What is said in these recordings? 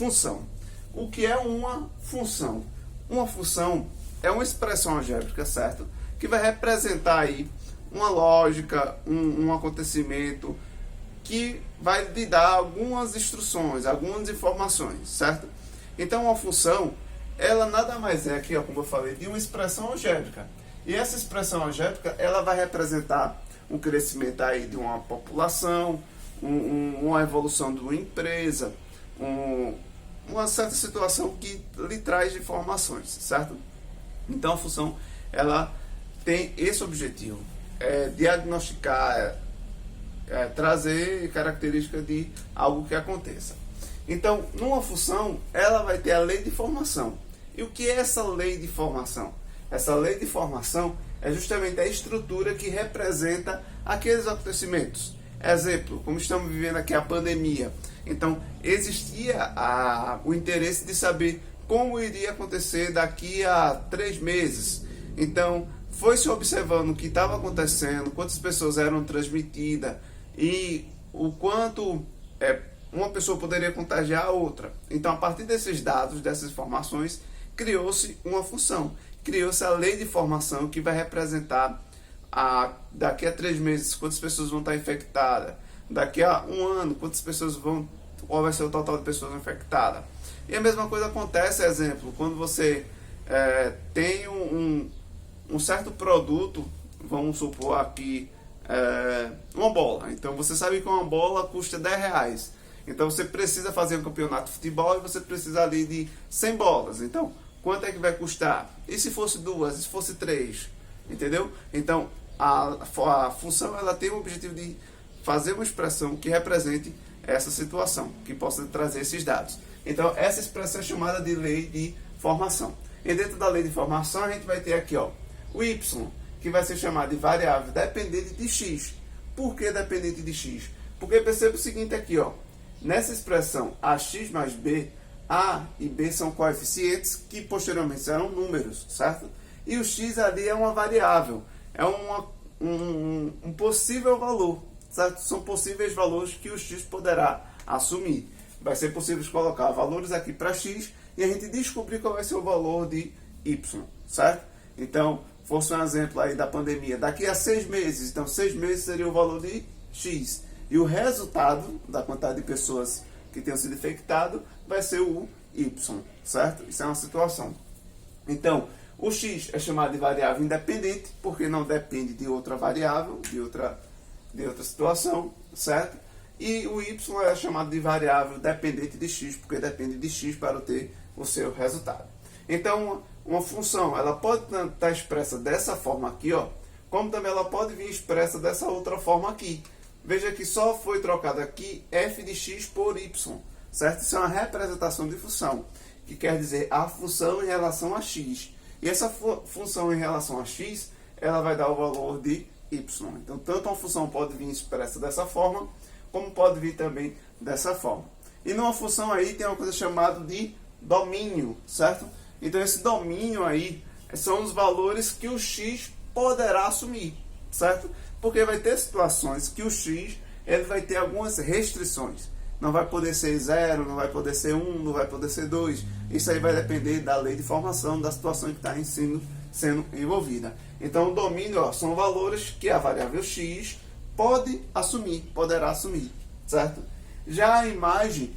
função. O que é uma função? Uma função é uma expressão algébrica, certo? Que vai representar aí uma lógica, um acontecimento que vai lhe dar algumas instruções, algumas informações, certo? Então uma função, ela nada mais é que, como eu falei, de uma expressão algébrica. E essa expressão algébrica, ela vai representar um crescimento aí de uma população, uma evolução de uma empresa, uma certa situação que lhe traz informações, certo? Então a função, ela tem esse objetivo, diagnosticar, trazer características de algo que aconteça. Então, numa função, ela vai ter a lei de formação. E o que é essa lei de formação? Essa lei de formação é justamente a estrutura que representa aqueles acontecimentos. Exemplo, como estamos vivendo aqui a pandemia. Então, existia o interesse de saber como iria acontecer daqui a 3 meses. Então, foi se observando o que estava acontecendo, quantas pessoas eram transmitidas e o quanto uma pessoa poderia contagiar a outra. Então, a partir desses dados, dessas informações, criou-se uma função. Criou-se a lei de formação que vai representar daqui a 3 meses quantas pessoas vão estar infectadas, daqui a 1 ano quantas pessoas qual vai ser o total de pessoas infectadas. E a mesma coisa acontece, exemplo, quando você tem um certo produto, vamos supor aqui, uma bola. Então você sabe que uma bola custa R$10. Então você precisa fazer um campeonato de futebol e você precisa ali de 100 bolas. Então, quanto é que vai custar? E se fosse 2? E se fosse 3? Entendeu? Então, a função, ela tem o objetivo de fazer uma expressão que represente essa situação, que possa trazer esses dados. Então, essa expressão é chamada de lei de formação. E dentro da lei de formação, a gente vai ter aqui, o y, que vai ser chamado de variável dependente de x. Por que dependente de x? Porque perceba o seguinte aqui, nessa expressão ax mais b, a e b são coeficientes que posteriormente serão números, certo? E o x ali é uma variável, é um possível valor, certo? São possíveis valores que o x poderá assumir. Vai ser possível colocar valores aqui para x e a gente descobrir qual vai ser o valor de y, certo? Então, fosse um exemplo aí da pandemia, daqui a 6 meses, então 6 meses seria o valor de x. E o resultado da quantidade de pessoas que tenham sido infectadas vai ser o y, certo? Isso é uma situação. Então, o x é chamado de variável independente, porque não depende de outra variável, de outra situação, certo? E o y é chamado de variável dependente de x, porque depende de x para ter o seu resultado. Então, uma função, ela pode estar expressa dessa forma aqui, como também ela pode vir expressa dessa outra forma aqui. Veja que só foi trocado aqui f de x por y, certo? Isso é uma representação de função, que quer dizer a função em relação a x. E essa função em relação a x, ela vai dar o valor de y. Então, tanto uma função pode vir expressa dessa forma, como pode vir também dessa forma. E numa função aí tem uma coisa chamada de domínio, certo? Então, esse domínio aí são os valores que o x poderá assumir, certo? Porque vai ter situações que o x ele vai ter algumas restrições. Não vai poder ser 0, não vai poder ser 1, não vai poder ser 2. Isso aí vai depender da lei de formação, da situação que está sendo envolvida. Então, o domínio são valores que a variável x poderá assumir, certo? Já a imagem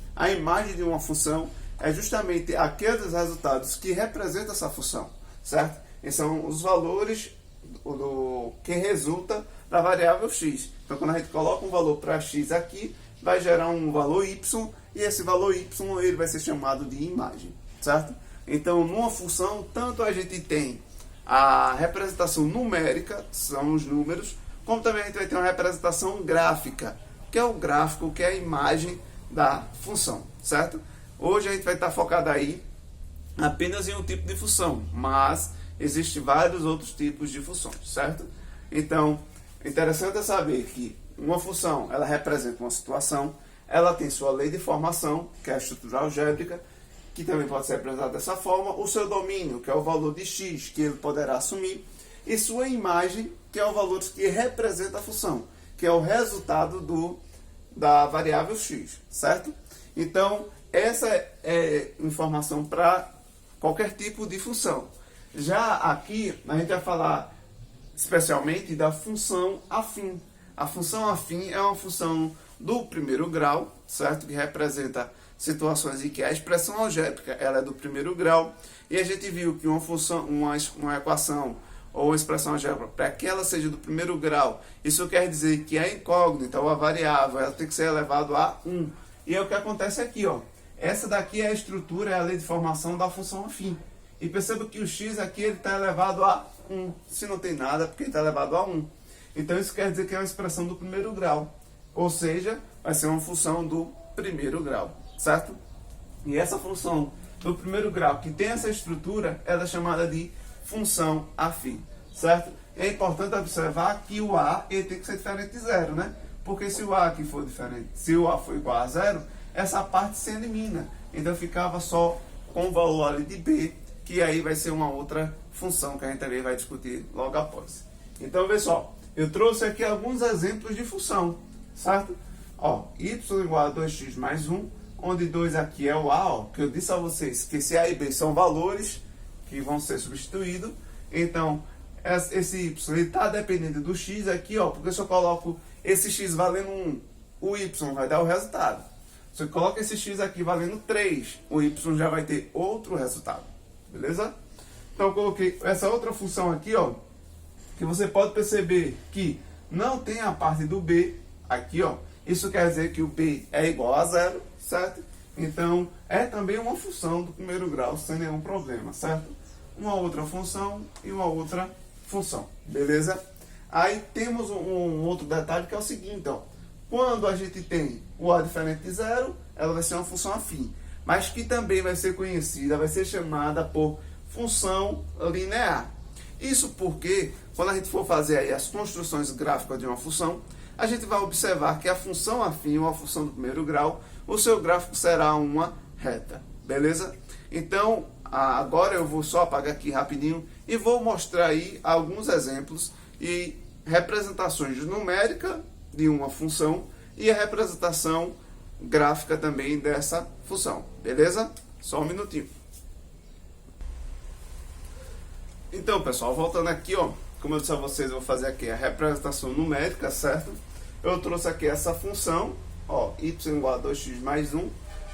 de uma função é justamente aqueles resultados que representam essa função, certo? E são os valores que resulta da variável x. Então, quando a gente coloca um valor para x aqui, vai gerar um valor y, e esse valor y ele vai ser chamado de imagem, certo? Então, numa função, tanto a gente tem a representação numérica, são os números, como também a gente vai ter uma representação gráfica, que é o gráfico, que é a imagem da função, certo? Hoje a gente vai estar focado aí apenas em um tipo de função, mas existem vários outros tipos de funções, certo? Então, interessante é saber que uma função, ela representa uma situação, ela tem sua lei de formação, que é a estrutura algébrica, que também pode ser representada dessa forma, o seu domínio, que é o valor de x, que ele poderá assumir, e sua imagem, que é o valor que representa a função, que é o resultado da variável x, certo? Então, essa é informação para qualquer tipo de função. Já aqui, a gente vai falar especialmente da função afim. A função afim é uma função do primeiro grau, certo? Que representa situações em que a expressão algébrica ela é do primeiro grau. E a gente viu que uma função, uma equação ou uma expressão algébrica, para que ela seja do primeiro grau, isso quer dizer que a incógnita ou a variável ela tem que ser elevado a 1. E é o que acontece aqui, ó. Essa daqui é a estrutura, é a lei de formação da função afim. E perceba que o x aqui está elevado a 1. Se não tem nada, é porque ele está elevado a 1. Então isso quer dizer que é uma expressão do primeiro grau. Ou seja, vai ser uma função do primeiro grau, certo? E essa função do primeiro grau, que tem essa estrutura, ela é chamada de função afim, certo? É importante observar que o a ele tem que ser diferente de zero, né? Porque se o a aqui for diferente, se o a for igual a zero, essa parte se elimina. Então ficava só com o valor ali de b, que aí vai ser uma outra função que a gente também vai discutir logo após. Então, pessoal, eu trouxe aqui alguns exemplos de função, certo? Ó, y igual a 2x mais 1, onde 2 aqui é o a, ó, que eu disse a vocês que esse a e b são valores que vão ser substituídos. Então, esse y está dependendo do x aqui, ó, porque se eu coloco esse x valendo 1, o y vai dar o resultado. Se eu coloco esse x aqui valendo 3, o y já vai ter outro resultado. Beleza? Então, eu coloquei essa outra função aqui, ó, que você pode perceber que não tem a parte do b aqui, ó. Isso quer dizer que o b é igual a zero, certo? Então, é também uma função do primeiro grau, sem nenhum problema, certo? Uma outra função e uma outra função, beleza? Aí temos um outro detalhe que é o seguinte, ó. Quando a gente tem o a diferente de zero, ela vai ser uma função afim, mas que também vai ser conhecida, vai ser chamada por função linear. Isso porque, quando a gente for fazer aí as construções gráficas de uma função, a gente vai observar que a função afim, ou a função do primeiro grau, o seu gráfico será uma reta, beleza? Então, agora eu vou só apagar aqui rapidinho e vou mostrar aí alguns exemplos e representações numéricas de uma função e a representação gráfica também dessa função, beleza? Só um minutinho. Então, pessoal, voltando aqui, ó, como eu disse a vocês, eu vou fazer aqui a representação numérica, certo? Eu trouxe aqui essa função, ó, y igual a 2x mais 1,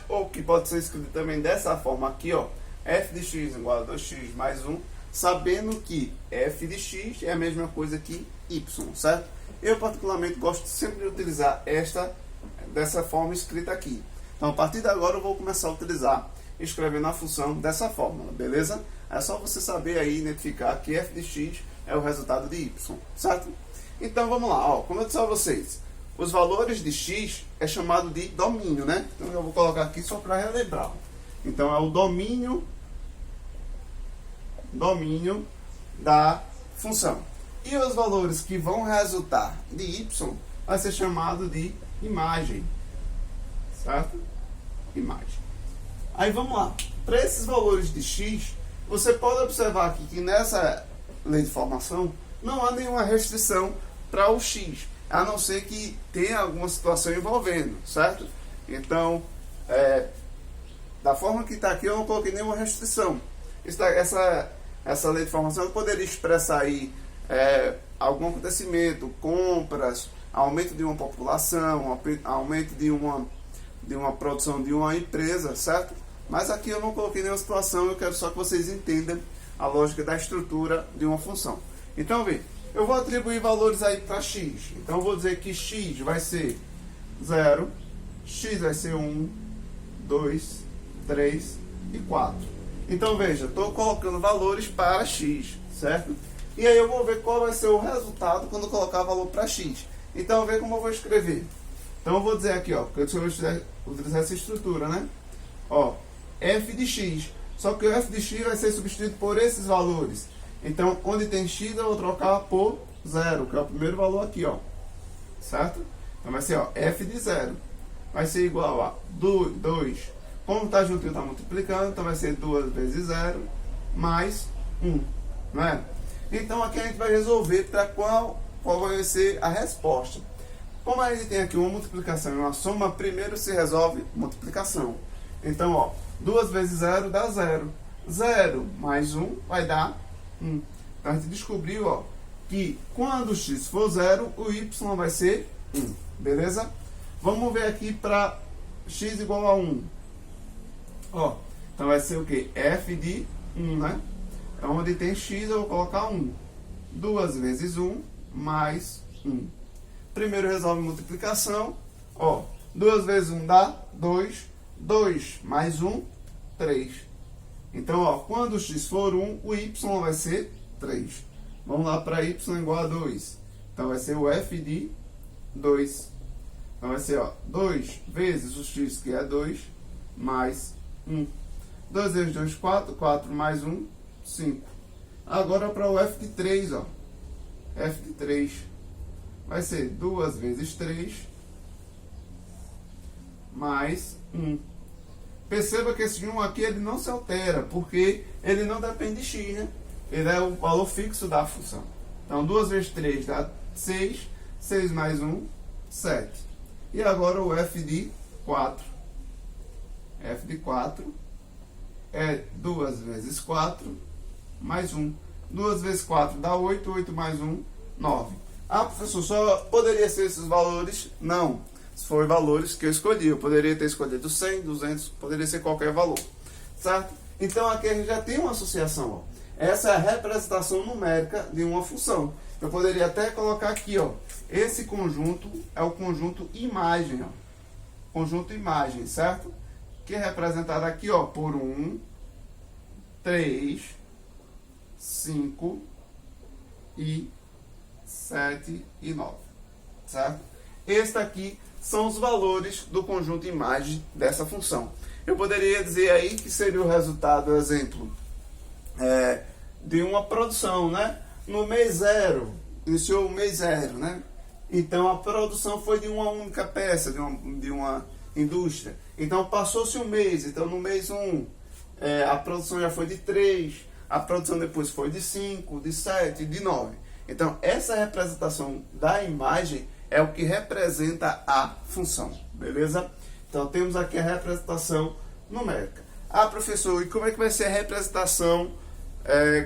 ou que pode ser escrito também dessa forma aqui, ó, f de x igual a 2x mais 1, sabendo que f de x é a mesma coisa que y, certo? Eu particularmente gosto sempre de utilizar dessa forma escrita aqui. Então, a partir de agora eu vou começar a utilizar, escrevendo a função dessa fórmula, beleza? É só você saber aí identificar que f de x é o resultado de y, certo? Então vamos lá, ó, como eu disse a vocês, os valores de x é chamado de domínio, né? Então eu vou colocar aqui só para relembrar. Então é o domínio da função. E os valores que vão resultar de y vai ser chamado de imagem, certo? Imagem. Aí vamos lá, para esses valores de x, você pode observar aqui que nessa lei de formação não há nenhuma restrição para o x, a não ser que tenha alguma situação envolvendo, certo? Então, da forma que está aqui, eu não coloquei nenhuma restrição. Essa lei de formação eu poderia expressar aí algum acontecimento, compras, aumento de uma população, aumento de uma produção de uma empresa, certo? Mas aqui eu não coloquei nenhuma situação, eu quero só que vocês entendam a lógica da estrutura de uma função. Então, vê, eu vou atribuir valores aí para x. Então, eu vou dizer que x vai ser 0, x vai ser 1, 2, 3 e 4. Então, veja, estou colocando valores para x, certo? E aí eu vou ver qual vai ser o resultado quando eu colocar valor para x. Então, vê como eu vou escrever. Então, eu vou dizer aqui, ó, porque eu vou utilizar essa estrutura, né? Ó, f de x. Só que o f de x vai ser substituído por esses valores. Então, onde tem x, eu vou trocar por 0, que é o primeiro valor aqui, ó. Certo? Então, vai ser, ó, f de 0. Vai ser igual a 2. Como está juntinho, está multiplicando, então vai ser 2 vezes 0 mais 1. Não é? Então, aqui a gente vai resolver para qual vai ser a resposta. Como a gente tem aqui uma multiplicação e uma soma, primeiro se resolve multiplicação. Então, ó, 2 vezes 0 dá 0. 0 mais 1 vai dar 1. Então, a gente descobriu, ó, que quando o x for 0, o y vai ser 1. Beleza? Vamos ver aqui para x igual a 1. Ó, então vai ser o quê? F de 1, né? É onde tem x, eu vou colocar 1. 2 vezes 1 mais 1. Primeiro resolve multiplicação. Ó, 2 vezes 1 dá 2. 2 mais 1, 3. Então, ó, quando o x for 1, o y vai ser 3. Vamos lá para y igual a 2. Então, vai ser o f de 2. Então, vai ser, ó, 2 vezes o x, que é 2, mais 1. 2 vezes 2, 4. 4 mais 1, 5. Agora, para o f de 3, ó. F de 3 vai ser 2 vezes 3, mais 1. Perceba que esse 1 aqui ele não se altera, porque ele não depende de x, né? Ele é o valor fixo da função. Então, 2 vezes 3 dá 6. 6 mais 1, 7. E agora o f de 4. F de 4 é 2 vezes 4 mais 1. 2 vezes 4 dá 8. 8 mais 1, 9. Ah, professor, só poderia ser esses valores? Não. Foi valores que eu escolhi. Eu poderia ter escolhido 100, 200, poderia ser qualquer valor. Certo? Então, aqui a gente já tem uma associação. Ó. Essa é a representação numérica de uma função. Eu poderia até colocar aqui, ó. Esse conjunto é o conjunto imagem, ó. Conjunto imagem, certo? Que é representado aqui, ó, por 1, 3, 5 e 7 e 9. Certo? Este aqui são os valores do conjunto imagem dessa função. Eu poderia dizer aí que seria o resultado, exemplo, de uma produção, né? No mês 0, iniciou o mês 0, né? Então a produção foi de uma única peça, de uma indústria. Então passou-se um mês, então no mês 1, a produção já foi de 3, a produção depois foi de 5, de 7, de 9. Então essa representação da imagem é o que representa a função, beleza? Então temos aqui a representação numérica. Ah, professor, e como é que vai ser a representação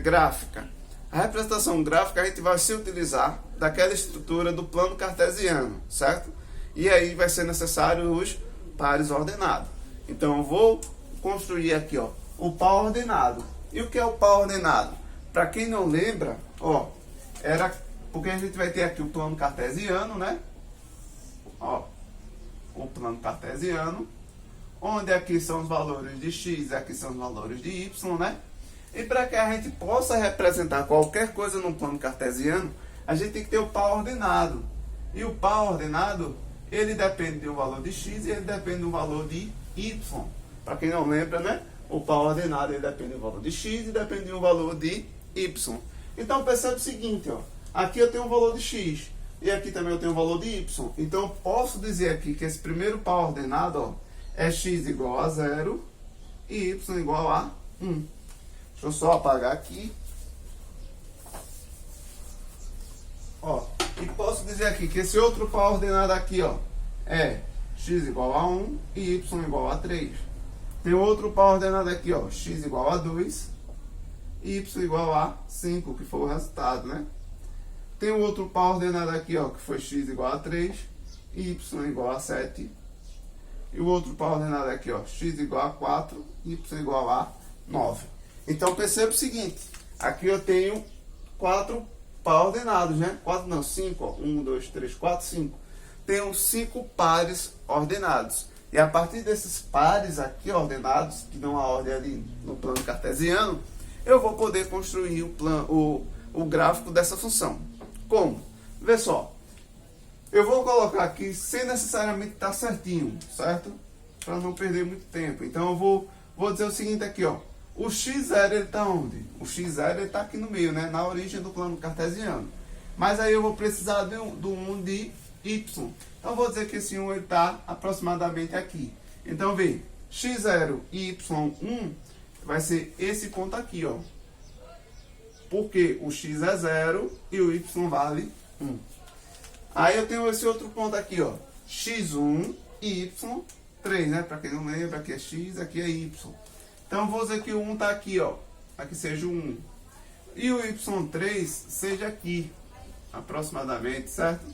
gráfica? A representação gráfica a gente vai se utilizar daquela estrutura do plano cartesiano, certo? E aí vai ser necessário os pares ordenados. Então eu vou construir aqui, ó, o par ordenado. E o que é o par ordenado? Para quem não lembra, ó, era porque a gente vai ter aqui o plano cartesiano, né? Ó, o plano cartesiano, onde aqui são os valores de x, aqui são os valores de y, né? E para que a gente possa representar qualquer coisa no plano cartesiano, a gente tem que ter o par ordenado. E o par ordenado, ele depende do valor de x e ele depende do valor de y. Para quem não lembra, né? O par ordenado, ele depende do valor de x e depende do valor de y. Então, percebe o seguinte, ó. Aqui eu tenho um valor de x e aqui também eu tenho um valor de y. Então, eu posso dizer aqui que esse primeiro par ordenado, ó, é x igual a 0 e y igual a 1. Deixa eu só apagar aqui. Ó, e posso dizer aqui que esse outro par ordenado aqui, ó, é x igual a 1 e y igual a 3. Tem outro par ordenado aqui, ó, x igual a 2 e y igual a 5, que foi o resultado, né? Tem outro par ordenado aqui, ó, que foi x igual a 3 e y igual a 7. E o outro par ordenado aqui, ó, x igual a 4 e y igual a 9. Então, perceba o seguinte, aqui eu tenho 4 par ordenados, né? 4 não, 5, ó. 1, 2, 3, 4, 5. Tenho 5 pares ordenados. E a partir desses pares aqui ordenados, que dão a ordem ali no plano cartesiano, eu vou poder construir o gráfico dessa função. Como? Vê só. Eu vou colocar aqui sem necessariamente estar certinho, certo? Para não perder muito tempo. Então eu vou dizer o seguinte aqui, ó. O x0 ele está onde? O x0 ele está aqui no meio, né? Na origem do plano cartesiano. Mas aí eu vou precisar do 1 de y. Então eu vou dizer que esse 1 está aproximadamente aqui. Então vê, x0 e y1 vai ser esse ponto aqui, ó. Porque o x é 0 e o y vale 1. Aí eu tenho esse outro ponto aqui, ó. x1 e y 3, né? Para quem não lembra, aqui é x, aqui é y. Então vou dizer que o 1 está aqui, ó. Aqui seja o 1. E o y3 seja aqui, aproximadamente, certo?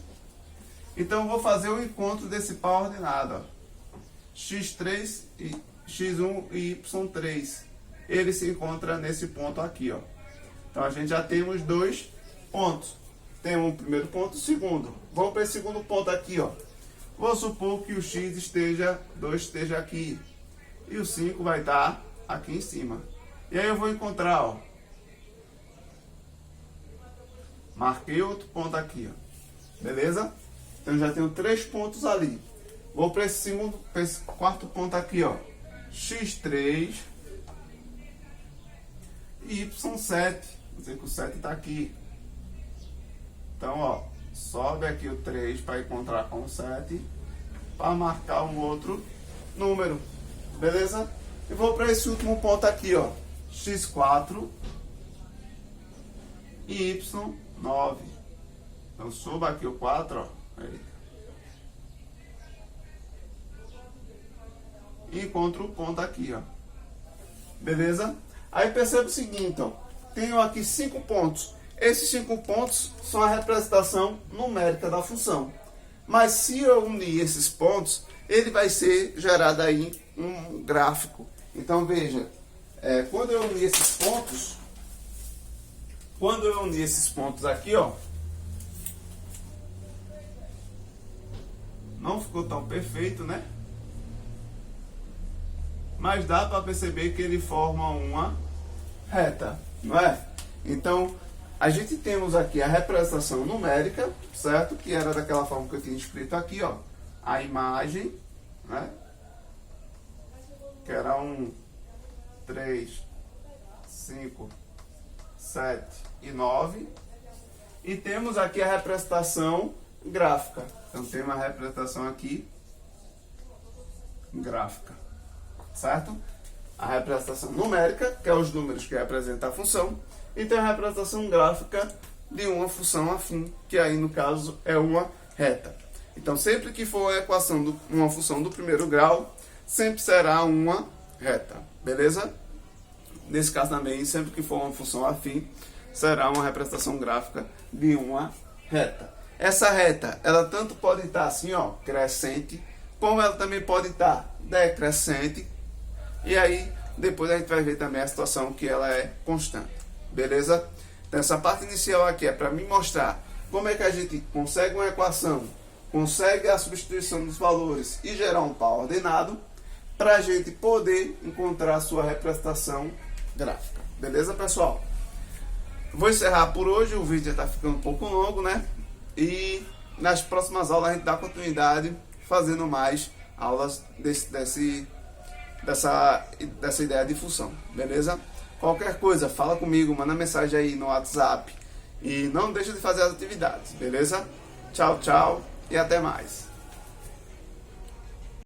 Então vou fazer o encontro desse par ordenado, ó. x3 e x1 e y3. Ele se encontra nesse ponto aqui, ó. Então a gente já temos dois pontos. Tem um primeiro ponto e o segundo. Vamos para esse segundo ponto aqui, ó. Vou supor que o x esteja aqui. E o 5 vai estar aqui em cima. E aí eu vou encontrar, ó. Marquei outro ponto aqui, ó. Beleza? Então já tenho 3 pontos ali. Vou para esse quarto ponto aqui, ó. x3 e y7. Vou dizer que o 7 está aqui. Então, ó, sobe aqui o 3 para encontrar com o 7, para marcar um outro número. Beleza? E vou para esse último ponto aqui, ó. x4 e y9. Então, suba aqui o 4, ó. Aí. E encontro o ponto aqui, ó. Beleza? Aí perceba o seguinte, ó. Tenho aqui 5 pontos. Esses 5 pontos são a representação numérica da função. Mas se eu unir esses pontos, ele vai ser gerado aí um gráfico. Então veja, quando eu unir esses pontos aqui, ó, não ficou tão perfeito, né? Mas dá para perceber que ele forma uma reta, não é? Então, a gente temos aqui a representação numérica, certo? Que era daquela forma que eu tinha escrito aqui, ó. A imagem, né? Que era 1, 3, 5, 7 e 9. E temos aqui a representação gráfica. Então, tem uma representação aqui gráfica, certo? A representação numérica, que é os números que representam a função, e tem a representação gráfica de uma função afim, que aí no caso é uma reta. Então sempre que for a equação de uma função do primeiro grau, sempre será uma reta, beleza? Nesse caso também, sempre que for uma função afim, será uma representação gráfica de uma reta. Essa reta, ela tanto pode estar assim, ó, crescente, como ela também pode estar decrescente. E aí, depois a gente vai ver também a situação que ela é constante. Beleza? Então essa parte inicial aqui é para me mostrar como é que a gente consegue uma equação, consegue a substituição dos valores e gerar um par ordenado, para a gente poder encontrar a sua representação gráfica. Beleza, pessoal? Vou encerrar por hoje, o vídeo já está ficando um pouco longo, né? E nas próximas aulas a gente dá continuidade fazendo mais aulas dessa ideia de função, beleza? Qualquer coisa, fala comigo, manda mensagem aí no WhatsApp e não deixa de fazer as atividades, beleza? Tchau, tchau e até mais.